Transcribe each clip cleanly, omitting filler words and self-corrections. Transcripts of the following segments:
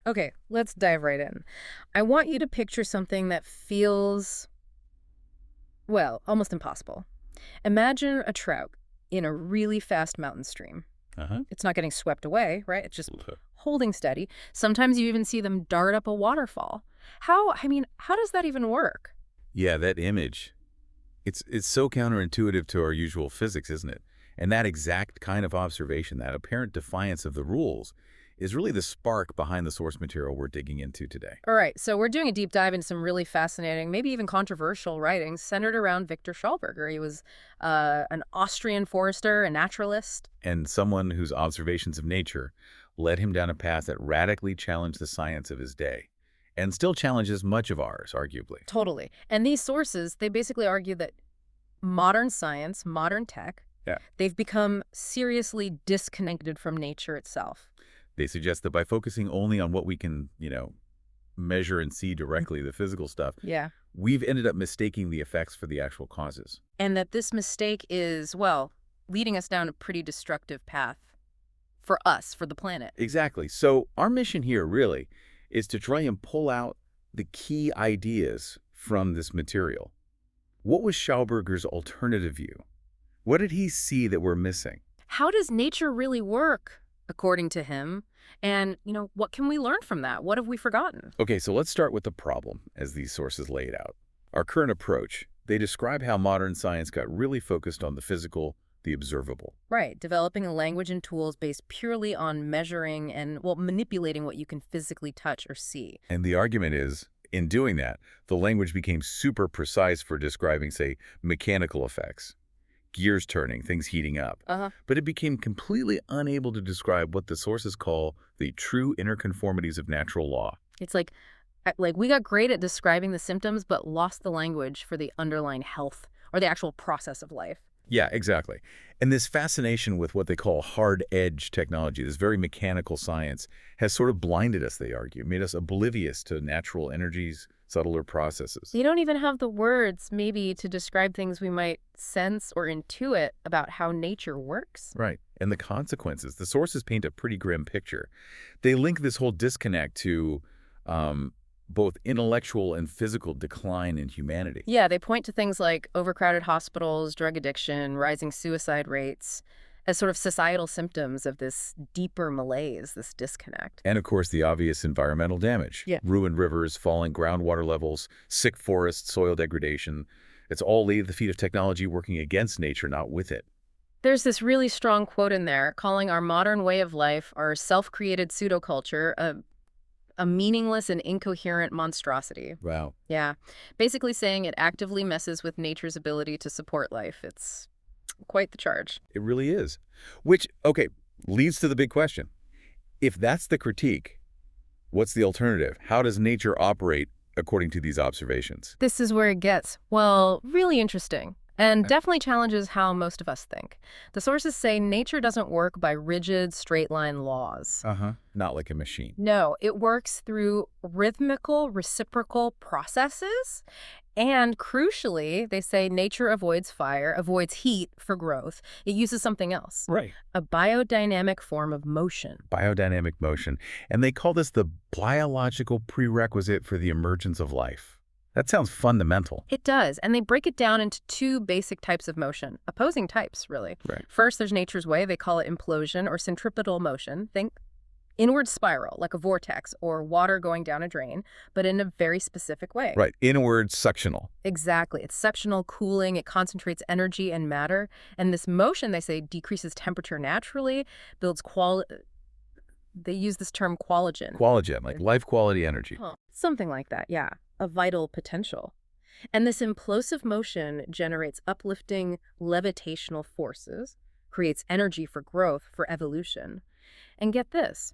Okay, let's dive right in. I want you to picture something that feels, well, almost impossible. Imagine a trout in a really fast mountain stream. Uh-huh. It's not getting swept away, right? It's just holding steady. Sometimes you even see them dart up a waterfall. How does that even work? Yeah, that image. It's so counterintuitive to our usual physics, isn't it? And that exact kind of observation, that apparent defiance of the rules, is really the spark behind the source material we're digging into today. All right, so we're doing a deep dive into some really fascinating, maybe even controversial writings centered around Viktor Schauberger. He was an Austrian forester, a naturalist. And someone whose observations of nature led him down a path that radically challenged the science of his day, and still challenges much of ours, arguably. Totally. And these sources, they basically argue that modern science, modern tech, Yeah. they've become seriously disconnected from nature itself. They suggest that by focusing only on what we can, measure and see directly, the physical stuff, Yeah. we've ended up mistaking the effects for the actual causes. And that this mistake is, well, leading us down a pretty destructive path for us, for the planet. Exactly. So our mission here really is to try and pull out the key ideas from this material. What was Schauberger's alternative view? What did he see that we're missing? How does nature really work, according to him? And, what can we learn from that? What have we forgotten? Okay, so let's start with the problem, as these sources lay it out. Our current approach, they describe how modern science got really focused on the physical, the observable. Right, developing a language and tools based purely on measuring and, well, manipulating what you can physically touch or see. And the argument is, in doing that, the language became super precise for describing, say, mechanical effects, gears turning, things heating up. But it became completely unable to describe what the sources call the true interconformities of natural law. It's like we got great at describing the symptoms, but lost the language for the underlying health or the actual process of life. Yeah, exactly. And this fascination with what they call hard-edge technology, this very mechanical science, has sort of blinded us, they argue, made us oblivious to natural energies, subtler processes. You don't even have the words, maybe, to describe things we might sense or intuit about how nature works. Right. And the consequences. The sources paint a pretty grim picture. They link this whole disconnect to both intellectual and physical decline in humanity. Yeah, they point to things like overcrowded hospitals, drug addiction, rising suicide rates as sort of societal symptoms of this deeper malaise, this disconnect. And, of course, the obvious environmental damage. Yeah. Ruined rivers, falling groundwater levels, sick forests, soil degradation. It's all laid at the feet of technology working against nature, not with it. There's this really strong quote in there calling our modern way of life, our self-created pseudoculture, a meaningless and incoherent monstrosity. Wow. Yeah. Basically saying it actively messes with nature's ability to support life. It's quite the charge. It really is. Which, okay, leads to the big question. If that's the critique, what's the alternative? How does nature operate according to these observations? This is where it gets, well, really interesting. And definitely challenges how most of us think. The sources say nature doesn't work by rigid, straight-line laws. Not like a machine. No, it works through rhythmical, reciprocal processes. And crucially, they say nature avoids fire, avoids heat for growth. It uses something else. Right. A biodynamic form of motion. Biodynamic motion. And they call this the biological prerequisite for the emergence of life. That sounds fundamental. It does, and they break it down into two basic types of motion, opposing types, really. Right. First, there's nature's way. They call it implosion or centripetal motion. Think inward spiral, like a vortex or water going down a drain, but in a very specific way. Right. Inward suctional. Exactly. It's sectional cooling. It concentrates energy and matter. And this motion, they say, decreases temperature naturally, builds they use this term qualogen. Qualogen, like life quality energy. Something like that, yeah. A vital potential. And this implosive motion generates uplifting levitational forces, creates energy for growth, for evolution. And get this,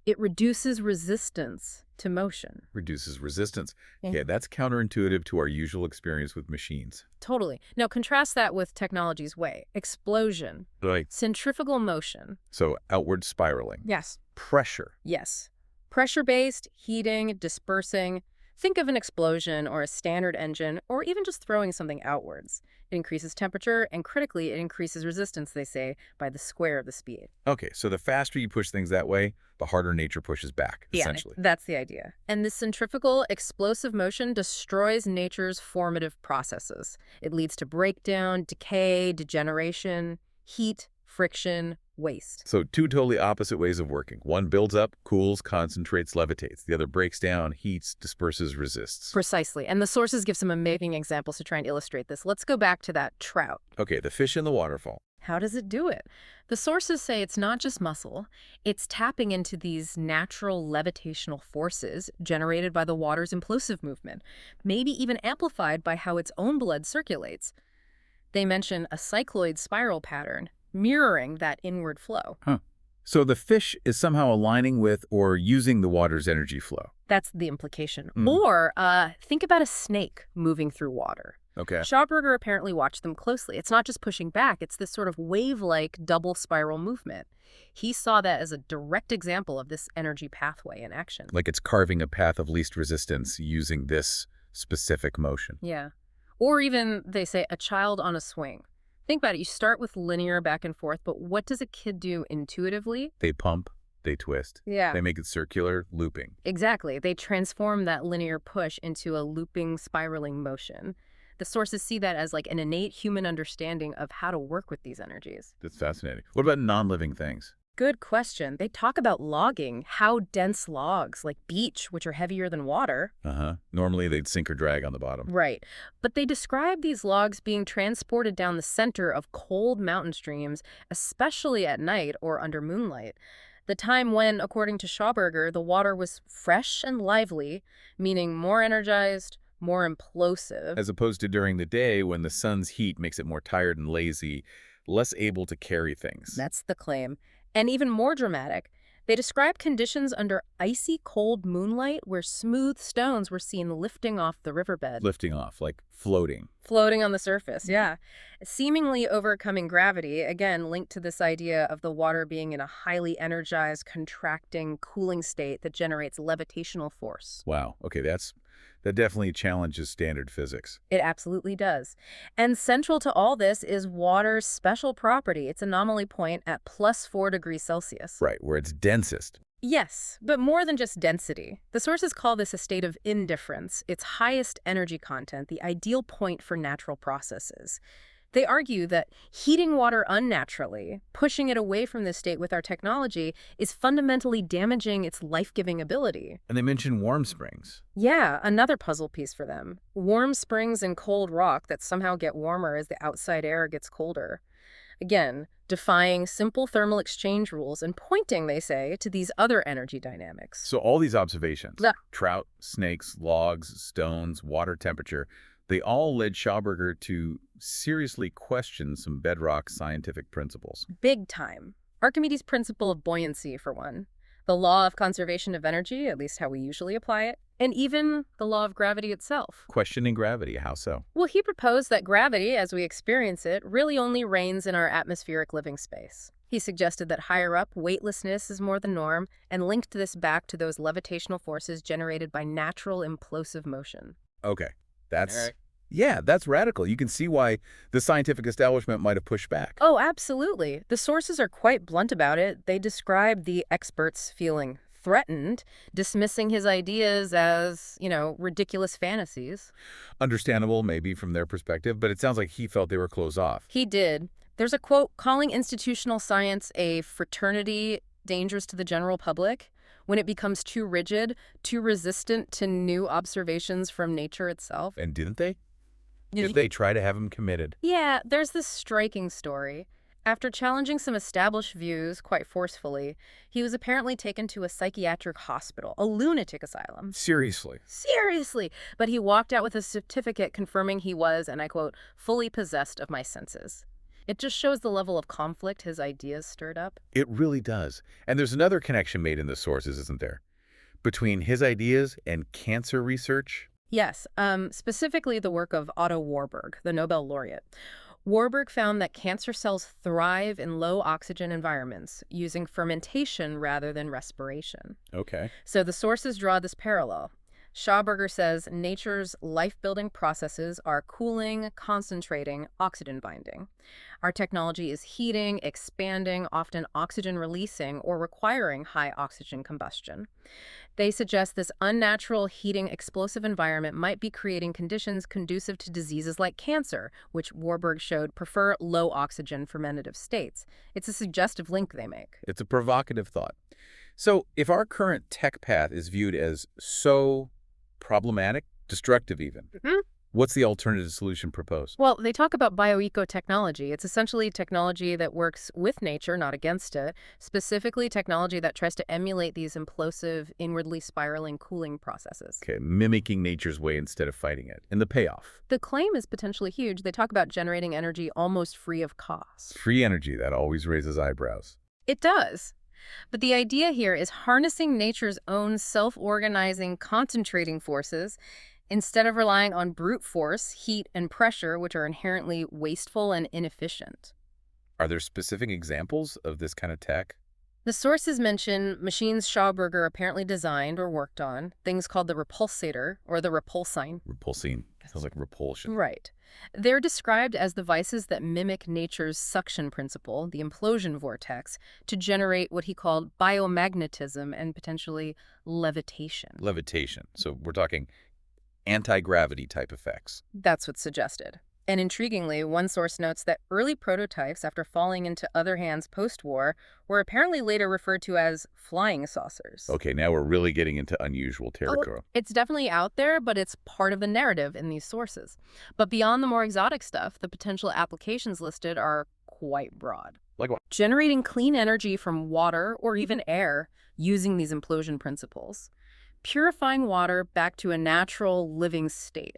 it reduces resistance to motion. Reduces resistance. Yeah. Yeah, that's counterintuitive to our usual experience with machines. Totally. Now contrast that with technology's way. Explosion. Right. Centrifugal motion. So outward spiraling. Yes. Pressure. Yes. Pressure-based, heating, dispersing, Think of an explosion or a standard engine, or even just throwing something outwards. It increases temperature, and critically, it increases resistance, they say, by the square of the speed. Okay, so the faster you push things that way, the harder nature pushes back, Yeah, essentially. that's the idea. And this centrifugal, explosive motion destroys nature's formative processes. It leads to breakdown, decay, degeneration, heat, friction, waste. So two totally opposite ways of working. One builds up, cools, concentrates, levitates. The other breaks down, heats, disperses, resists. Precisely. And the sources give some amazing examples to try and illustrate this. Let's go back to that trout. Okay, the fish in the waterfall. How does it do it? The sources say it's not just muscle, it's tapping into these natural levitational forces generated by the water's implosive movement, maybe even amplified by how its own blood circulates. They mention a cycloid-spiral pattern, mirroring that inward flow. So the fish is somehow aligning with or using the water's energy flow. That's the implication. Or think about a snake moving through water. Okay. Schauberger apparently watched them closely. It's not just pushing back, it's this sort of wave-like double spiral movement. He saw that as a direct example of this energy pathway in action. Like it's carving a path of least resistance using this specific motion. Yeah. Or even, they say, a child on a swing. Think about it. You start with linear back and forth, but what does a kid do intuitively? They pump, they twist. Yeah. They make it circular, looping. Exactly. They transform that linear push into a looping, spiraling motion. The sources see that as like an innate human understanding of how to work with these energies. That's fascinating. What about non-living things? Good question. They talk about logging, how dense logs, like beech, which are heavier than water. Normally they'd sink or drag on the bottom. Right. But they describe these logs being transported down the center of cold mountain streams, especially at night or under moonlight. The time when, according to Schauberger, the water was fresh and lively, meaning more energized, more implosive. As opposed to during the day when the sun's heat makes it more tired and lazy, less able to carry things. That's the claim. And even more dramatic, they describe conditions under icy cold moonlight where smooth stones were seen lifting off the riverbed. Lifting off, like floating. Floating on the surface, yeah. Seemingly overcoming gravity, again linked to this idea of the water being in a highly energized, contracting, cooling state that generates levitational force. Wow. Okay, that definitely challenges standard physics. It absolutely does. And central to all this is water's special property, its anomaly point at +4 degrees Celsius. Right, where it's densest. Yes, but more than just density. The sources call this a state of indifference, its highest energy content, the ideal point for natural processes. They argue that heating water unnaturally, pushing it away from this state with our technology, is fundamentally damaging its life-giving ability. And they mention warm springs. Yeah, another puzzle piece for them. Warm springs in cold rock that somehow get warmer as the outside air gets colder. Again, defying simple thermal exchange rules and pointing, they say, to these other energy dynamics. So all these observations, trout, snakes, logs, stones, water temperature, they all led Schauberger to seriously question some bedrock scientific principles. Big time. Archimedes' principle of buoyancy, for one. The law of conservation of energy, at least how we usually apply it. And even the law of gravity itself. Questioning gravity, how so? Well, he proposed that gravity, as we experience it, really only reigns in our atmospheric living space. He suggested that higher up, weightlessness is more the norm, and linked this back to those levitational forces generated by natural implosive motion. Okay, yeah, that's radical. You can see why the scientific establishment might have pushed back. Oh, absolutely. The sources are quite blunt about it. They describe the experts feeling threatened, dismissing his ideas as, ridiculous fantasies. Understandable, maybe, from their perspective, but it sounds like he felt they were closed off. He did. There's a quote calling institutional science a fraternity dangerous to the general public when it becomes too rigid, too resistant to new observations from nature itself. And didn't they? Did they try to have him committed? Yeah, there's this striking story. After challenging some established views quite forcefully, he was apparently taken to a psychiatric hospital, a lunatic asylum. Seriously? Seriously! But he walked out with a certificate confirming he was, and I quote, fully possessed of my senses. It just shows the level of conflict his ideas stirred up. It really does. And there's another connection made in the sources, isn't there? Between his ideas and cancer research? Yes, specifically the work of Otto Warburg, the Nobel laureate. Warburg found that cancer cells thrive in low-oxygen environments, using fermentation rather than respiration. Okay. So the sources draw this parallel. Schauberger says nature's life-building processes are cooling, concentrating, oxygen binding. Our technology is heating, expanding, often oxygen releasing or requiring high oxygen combustion. They suggest this unnatural heating explosive environment might be creating conditions conducive to diseases like cancer, which Warburg showed prefer low oxygen fermentative states. It's a suggestive link they make. It's a provocative thought. So if our current tech path is viewed as so problematic, destructive even, what's the alternative solution proposed? Well, they talk about bio-ecotechnology. It's essentially technology that works with nature, not against it, specifically technology that tries to emulate these implosive, inwardly spiraling cooling processes. Okay, mimicking nature's way instead of fighting it. And the payoff? The claim is potentially huge. They talk about generating energy almost free of cost. Free energy, that always raises eyebrows. It does. But the idea here is harnessing nature's own self-organizing, concentrating forces instead of relying on brute force, heat, and pressure, which are inherently wasteful and inefficient. Are there specific examples of this kind of tech? The sources mention machines Schauberger apparently designed or worked on, things called the repulsator or the repulsine. Repulsine. Sounds like repulsion. Right. They're described as devices that mimic nature's suction principle, the implosion vortex, to generate what he called biomagnetism and potentially levitation. Levitation. So we're talking anti-gravity type effects. That's what's suggested. And intriguingly, one source notes that early prototypes, after falling into other hands post-war, were apparently later referred to as flying saucers. Okay, now we're really getting into unusual territory. It's definitely out there, but it's part of the narrative in these sources. But beyond the more exotic stuff, the potential applications listed are quite broad. Like what? Generating clean energy from water or even air using these implosion principles. Purifying water back to a natural living state.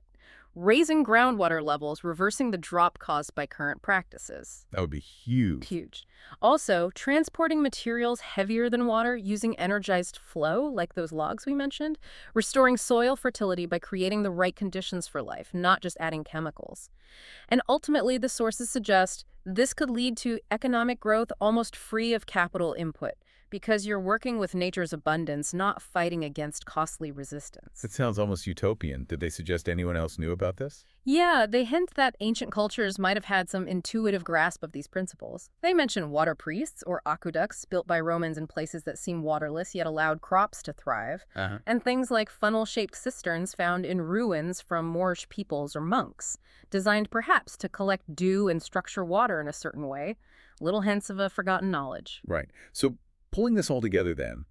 Raising groundwater levels, reversing the drop caused by current practices. That would be huge. Huge. Also, transporting materials heavier than water using energized flow, like those logs we mentioned. Restoring soil fertility by creating the right conditions for life, not just adding chemicals. And ultimately, the sources suggest this could lead to economic growth almost free of capital input, because you're working with nature's abundance, not fighting against costly resistance. It sounds almost utopian. Did they suggest anyone else knew about this? Yeah, they hint that ancient cultures might have had some intuitive grasp of these principles. They mention water priests or aqueducts built by Romans in places that seem waterless yet allowed crops to thrive, and things like funnel-shaped cisterns found in ruins from Moorish peoples or monks, designed perhaps to collect dew and structure water in a certain way. Little hints of a forgotten knowledge. Right. So pulling this all together then,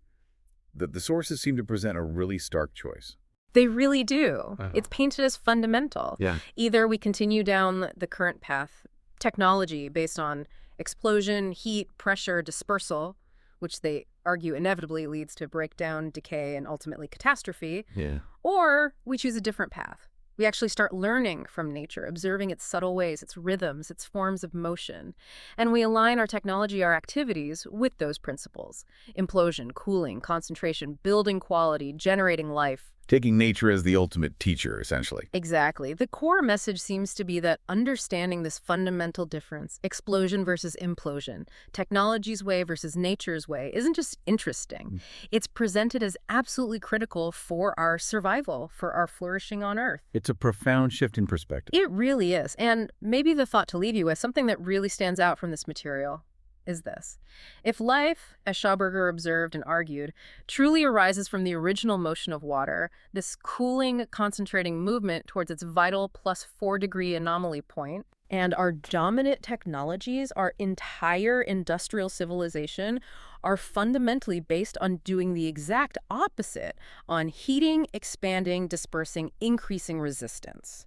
the sources seem to present a really stark choice. They really do. It's painted as fundamental. Yeah. Either we continue down the current path, technology based on explosion, heat, pressure, dispersal, which they argue inevitably leads to breakdown, decay, and ultimately catastrophe. Yeah. Or we choose a different path. We actually start learning from nature, observing its subtle ways, its rhythms, its forms of motion. And we align our technology, our activities with those principles. Implosion, cooling, concentration, building quality, generating life. Taking nature as the ultimate teacher, essentially. Exactly. The core message seems to be that understanding this fundamental difference, explosion versus implosion, technology's way versus nature's way, isn't just interesting. It's presented as absolutely critical for our survival, for our flourishing on Earth. It's a profound shift in perspective. It really is. And maybe the thought to leave you with, something that really stands out from this material, is this. If life, as Schauberger observed and argued, truly arises from the original motion of water, this cooling, concentrating movement towards its vital plus 4-degree anomaly point, and our dominant technologies, our entire industrial civilization, are fundamentally based on doing the exact opposite, on heating, expanding, dispersing, increasing resistance.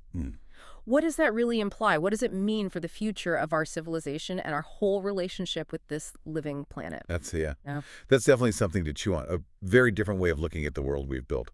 What does that really imply? What does it mean for the future of our civilization and our whole relationship with this living planet? That's definitely something to chew on. A very different way of looking at the world we've built.